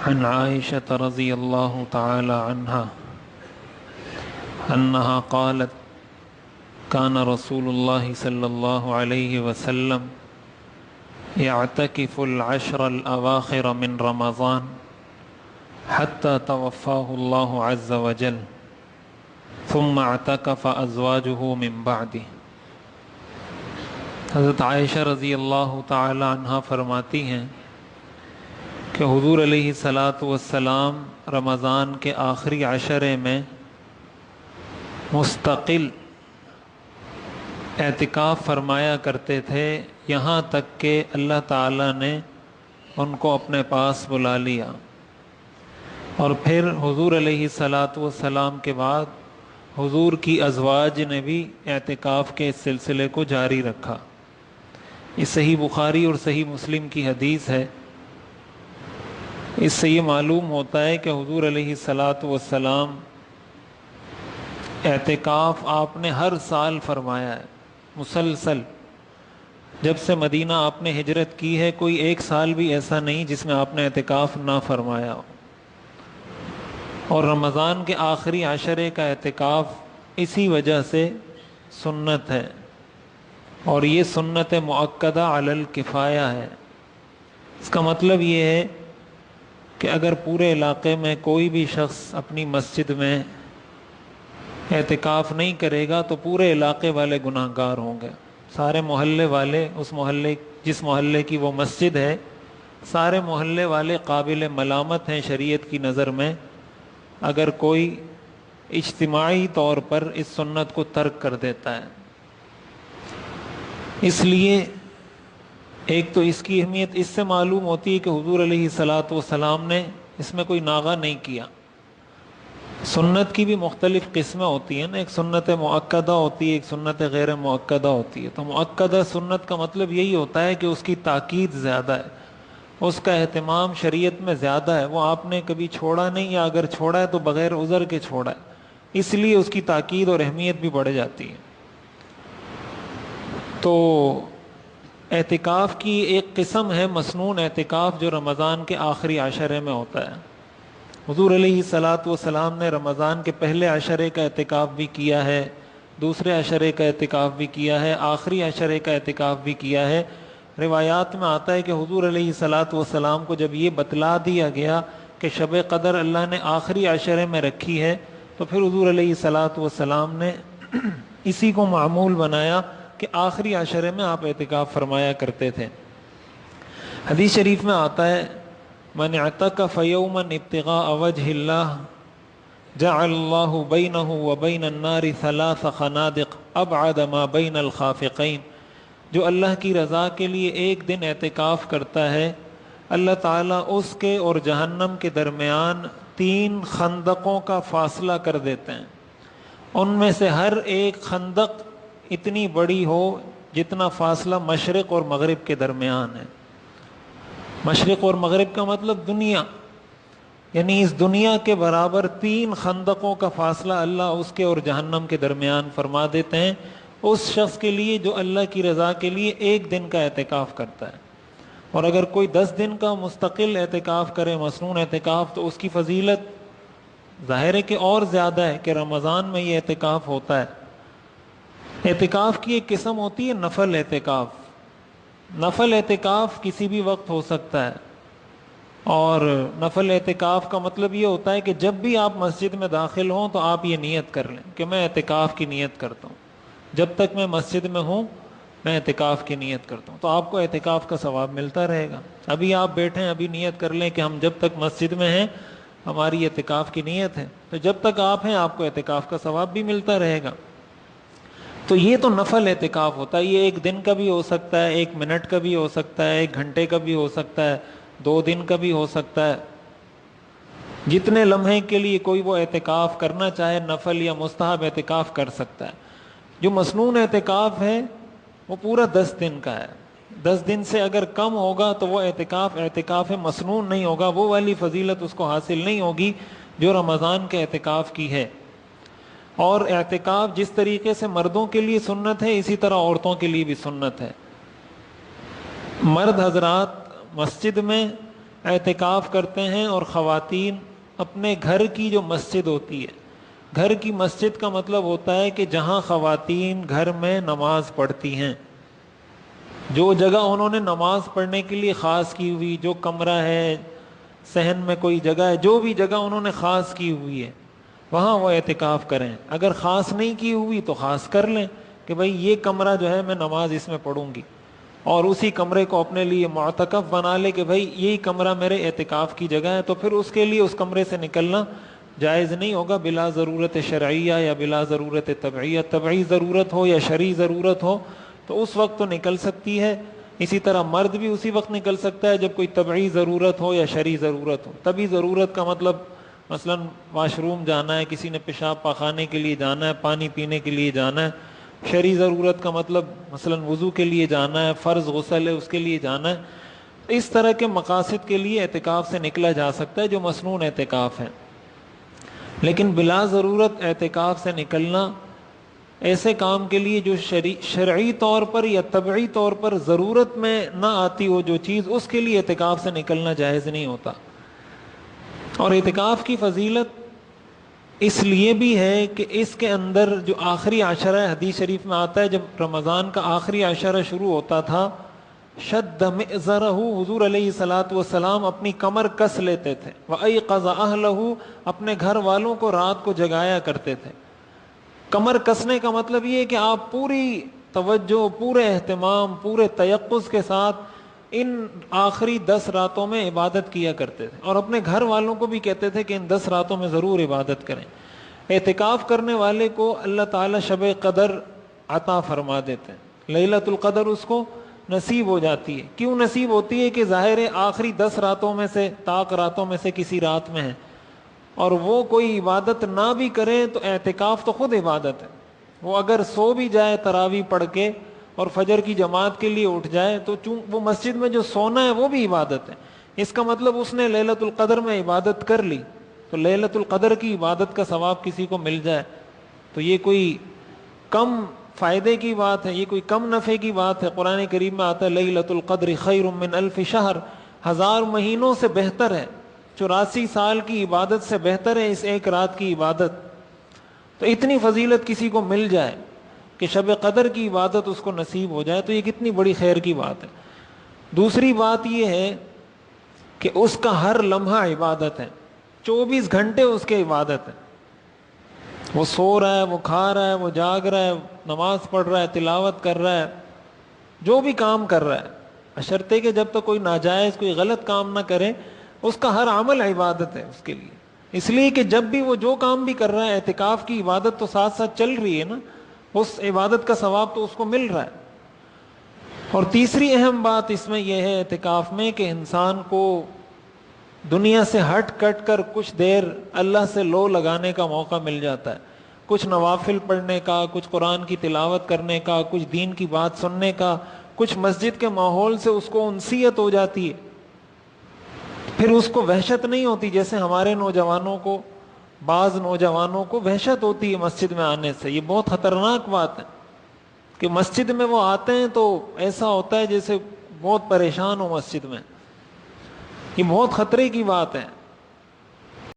عن عائشة رضي الله تعالى عنها أنها قالت كان رسول الله صلى الله عليه وسلم يعتكف العشر الأواخر من رمضان حتى توفاه الله عز وجل ثم اعتكف أزواجه من بعده۔ حضرت عائشہ رضی اللہ تعالی عنہ فرماتی ہیں کہ حضور علیہ الصلاۃ والسلام رمضان کے آخری عشرے میں مستقل اعتکاف فرمایا کرتے تھے، یہاں تک کہ اللہ تعالیٰ نے ان کو اپنے پاس بلا لیا، اور پھر حضور علیہ الصلاۃ والسلام کے بعد حضور کی ازواج نے بھی اعتکاف کے اس سلسلے کو جاری رکھا۔ یہ صحیح بخاری اور صحیح مسلم کی حدیث ہے۔ اس سے یہ معلوم ہوتا ہے کہ حضور علیہ الصلاۃ والسلام اعتکاف آپ نے ہر سال فرمایا ہے، مسلسل۔ جب سے مدینہ آپ نے ہجرت کی ہے، کوئی ایک سال بھی ایسا نہیں جس میں آپ نے اعتکاف نہ فرمایا ہو۔ اور رمضان کے آخری عشرے کا اعتکاف اسی وجہ سے سنت ہے، اور یہ سنت مؤکدہ علی الکفایہ ہے۔ اس کا مطلب یہ ہے کہ اگر پورے علاقے میں کوئی بھی شخص اپنی مسجد میں اعتکاف نہیں کرے گا تو پورے علاقے والے گناہ گار ہوں گے۔ سارے محلے والے، اس محلے جس محلے کی وہ مسجد ہے، سارے محلے والے قابل ملامت ہیں شریعت کی نظر میں اگر کوئی اجتماعی طور پر اس سنت کو ترک کر دیتا ہے۔ اس لیے ایک تو اس کی اہمیت اس سے معلوم ہوتی ہے کہ حضور علیہ الصلاۃ والسلام نے اس میں کوئی ناغہ نہیں کیا۔ سنت کی بھی مختلف قسمیں ہوتی ہیں نا، ایک سنت مؤکدہ ہوتی ہے، ایک سنت غیر مؤکدہ ہوتی ہے۔ تو مؤکدہ سنت کا مطلب یہی ہوتا ہے کہ اس کی تاکید زیادہ ہے، اس کا اہتمام شریعت میں زیادہ ہے، وہ آپ نے کبھی چھوڑا نہیں، یا اگر چھوڑا ہے تو بغیر عذر کے چھوڑا ہے، اس لیے اس کی تاکید اور اہمیت بھی بڑھ جاتی ہے۔ تو اعتکاف کی ایک قسم ہے مسنون اعتکاف، جو رمضان کے آخری عشرے میں ہوتا ہے۔ حضور علیہ الصلاۃ والسلام نے رمضان کے پہلے عشرے کا اعتکاف بھی کیا ہے، دوسرے عشرے کا اعتکاف بھی کیا ہے، آخری عشرے کا اعتکاف بھی کیا ہے۔ روایات میں آتا ہے کہ حضور علیہ الصلاۃ والسلام کو جب یہ بتلا دیا گیا کہ شب قدر اللہ نے آخری عشرے میں رکھی ہے، تو پھر حضور علیہ الصلاۃ والسلام نے اسی کو معمول بنایا کہ آخری عشرے میں آپ اعتکاف فرمایا کرتے تھے۔ حدیث شریف میں آتا ہے من اعتکف یوما ابتغاء وجہ اللہ جعل اللہ بینہ وبین النار ثلاث خنادق ابعد ما بین الخافقین۔ جو اللہ کی رضا کے لیے ایک دن اعتکاف کرتا ہے، اللہ تعالیٰ اس کے اور جہنم کے درمیان 3 خندقوں کا فاصلہ کر دیتے ہیں۔ ان میں سے ہر ایک خندق اتنی بڑی ہو جتنا فاصلہ مشرق اور مغرب کے درمیان ہے۔ مشرق اور مغرب کا مطلب دنیا، یعنی اس دنیا کے برابر 3 خندقوں کا فاصلہ اللہ اس کے اور جہنم کے درمیان فرما دیتے ہیں اس شخص کے لیے جو اللہ کی رضا کے لیے ایک دن کا اعتکاف کرتا ہے۔ اور اگر کوئی 10 دن کا مستقل اعتکاف کرے، مسنون اعتکاف، تو اس کی فضیلت ظاہر ہے کہ اور زیادہ ہے کہ رمضان میں یہ اعتکاف ہوتا ہے۔ اعتکاف کی ایک قسم ہوتی ہے نفل اعتکاف۔ نفل اعتکاف کسی بھی وقت ہو سکتا ہے، اور نفل اعتکاف کا مطلب یہ ہوتا ہے کہ جب بھی آپ مسجد میں داخل ہوں تو آپ یہ نیت کر لیں کہ میں اعتکاف کی نیت کرتا ہوں، جب تک میں مسجد میں ہوں میں اعتکاف کی نیت کرتا ہوں، تو آپ کو اعتکاف کا ثواب ملتا رہے گا۔ ابھی آپ بیٹھیں، ابھی نیت کر لیں کہ ہم جب تک مسجد میں ہیں ہماری اعتکاف کی نیت ہے، تو جب تک آپ ہیں آپ کو اعتکاف کا ثواب بھی ملتا رہے گا۔ تو یہ تو نفل اعتکاف ہوتا ہے، یہ 1 دن کا بھی ہو سکتا ہے، 1 منٹ کا بھی ہو سکتا ہے، 1 گھنٹے کا بھی ہو سکتا ہے، 2 دن کا بھی ہو سکتا ہے۔ جتنے لمحے کے لیے کوئی وہ اعتکاف کرنا چاہے، نفل یا مستحب اعتکاف کر سکتا ہے۔ جو مسنون اعتکاف ہے وہ پورا 10 دن کا ہے۔ 10 دن سے اگر کم ہوگا تو وہ اعتکاف مسنون نہیں ہوگا، وہ والی فضیلت اس کو حاصل نہیں ہوگی جو رمضان کے اعتکاف کی ہے۔ اور اعتکاف جس طریقے سے مردوں کے لیے سنت ہے، اسی طرح عورتوں کے لیے بھی سنت ہے۔ مرد حضرات مسجد میں اعتکاف کرتے ہیں اور خواتین اپنے گھر کی جو مسجد ہوتی ہے، گھر کی مسجد کا مطلب ہوتا ہے کہ جہاں خواتین گھر میں نماز پڑھتی ہیں، جو جگہ انہوں نے نماز پڑھنے کے لیے خاص کی ہوئی، جو کمرہ ہے، صحن میں کوئی جگہ ہے، جو بھی جگہ انہوں نے خاص کی ہوئی ہے وہاں وہ اعتکاف کریں۔ اگر خاص نہیں کی ہوئی تو خاص کر لیں کہ بھئی یہ کمرہ جو ہے میں نماز اس میں پڑھوں گی، اور اسی کمرے کو اپنے لیے معتکف بنا لے کہ بھئی یہی کمرہ میرے اعتکاف کی جگہ ہے، تو پھر اس کے لیے اس کمرے سے نکلنا جائز نہیں ہوگا بلا ضرورت شرعیہ یا بلا ضرورت طبعیہ۔ طبعی ضرورت ہو یا شرعی ضرورت ہو تو اس وقت تو نکل سکتی ہے، اسی طرح مرد بھی اسی وقت نکل سکتا ہے جب کوئی طبعی ضرورت ہو یا شرعی ضرورت ہو۔ طبعی ضرورت کا مطلب مثلا واش روم جانا ہے، کسی نے پیشاب پاخانے کے لیے جانا ہے، پانی پینے کے لیے جانا ہے۔ شرعی ضرورت کا مطلب مثلا وضو کے لیے جانا ہے، فرض غسل ہے اس کے لیے جانا ہے۔ اس طرح کے مقاصد کے لیے اعتکاف سے نکلا جا سکتا ہے جو مسنون اعتکاف ہے، لیکن بلا ضرورت اعتکاف سے نکلنا ایسے کام کے لیے جو شرعی طور پر یا طبعی طور پر ضرورت میں نہ آتی ہو جو چیز، اس کے لیے اعتکاف سے نکلنا جائز نہیں ہوتا۔ اور اعتکاف کی فضیلت اس لیے بھی ہے کہ اس کے اندر جو آخری عشرہ ہے، حدیث شریف میں آتا ہے جب رمضان کا آخری عشرہ شروع ہوتا تھا، شد مئزرہ، حضور علیہ الصلوۃ والسلام اپنی کمر کس لیتے تھے، وَأَيْقَظَ أَهْلَهُ، اپنے گھر والوں کو رات کو جگایا کرتے تھے۔ کمر کسنے کا مطلب یہ ہے کہ آپ پوری توجہ، پورے اہتمام، پورے تیقظ کے ساتھ ان آخری 10 راتوں میں عبادت کیا کرتے تھے، اور اپنے گھر والوں کو بھی کہتے تھے کہ ان 10 راتوں میں ضرور عبادت کریں۔ اعتکاف کرنے والے کو اللہ تعالیٰ شب قدر عطا فرما دیتے ہیں، لیلۃ القدر اس کو نصیب ہو جاتی ہے۔ کیوں نصیب ہوتی ہے؟ کہ ظاہر ہے آخری 10 راتوں میں سے، طاق راتوں میں سے کسی رات میں ہے، اور وہ کوئی عبادت نہ بھی کرے تو اعتکاف تو خود عبادت ہے۔ وہ اگر سو بھی جائے تراویح پڑھ کے اور فجر کی جماعت کے لیے اٹھ جائے تو وہ مسجد میں جو سونا ہے وہ بھی عبادت ہے۔ اس کا مطلب اس نے لیلۃ القدر میں عبادت کر لی، تو لیلۃ القدر کی عبادت کا ثواب کسی کو مل جائے تو یہ کوئی کم فائدے کی بات ہے، یہ کوئی کم نفع کی بات ہے۔ قرآن کریم میں آتا ہے لیلۃ القدر خیر من الف شہر، 1000 مہینوں سے بہتر ہے، 84 سال کی عبادت سے بہتر ہے اس ایک رات کی عبادت۔ تو اتنی فضیلت کسی کو مل جائے کہ شب قدر کی عبادت اس کو نصیب ہو جائے تو یہ کتنی بڑی خیر کی بات ہے۔ دوسری بات یہ ہے کہ اس کا ہر لمحہ عبادت ہے، 24 گھنٹے اس کے عبادت ہے۔ وہ سو رہا ہے، وہ کھا رہا ہے، وہ جاگ رہا ہے، نماز پڑھ رہا ہے، تلاوت کر رہا ہے، جو بھی کام کر رہا ہے، بشرطے کہ جب تک کوئی ناجائز، کوئی غلط کام نہ کرے، اس کا ہر عمل عبادت ہے اس کے لیے۔ اس لیے کہ جب بھی وہ جو کام بھی کر رہا ہے، اعتکاف کی عبادت تو ساتھ ساتھ چل رہی ہے نا، اس عبادت کا ثواب تو اس کو مل رہا ہے۔ اور تیسری اہم بات اس میں یہ ہے اعتکاف میں کہ انسان کو دنیا سے ہٹ کٹ کر کچھ دیر اللہ سے لو لگانے کا موقع مل جاتا ہے، کچھ نوافل پڑھنے کا، کچھ قرآن کی تلاوت کرنے کا، کچھ دین کی بات سننے کا، کچھ مسجد کے ماحول سے اس کو انسیت ہو جاتی ہے، پھر اس کو وحشت نہیں ہوتی جیسے ہمارے نوجوانوں کو، بعض نوجوانوں کو وحشت ہوتی ہے مسجد میں آنے سے۔ یہ بہت خطرناک بات ہے کہ مسجد میں وہ آتے ہیں تو ایسا ہوتا ہے جیسے بہت پریشان ہو مسجد میں، یہ بہت خطرے کی بات ہے۔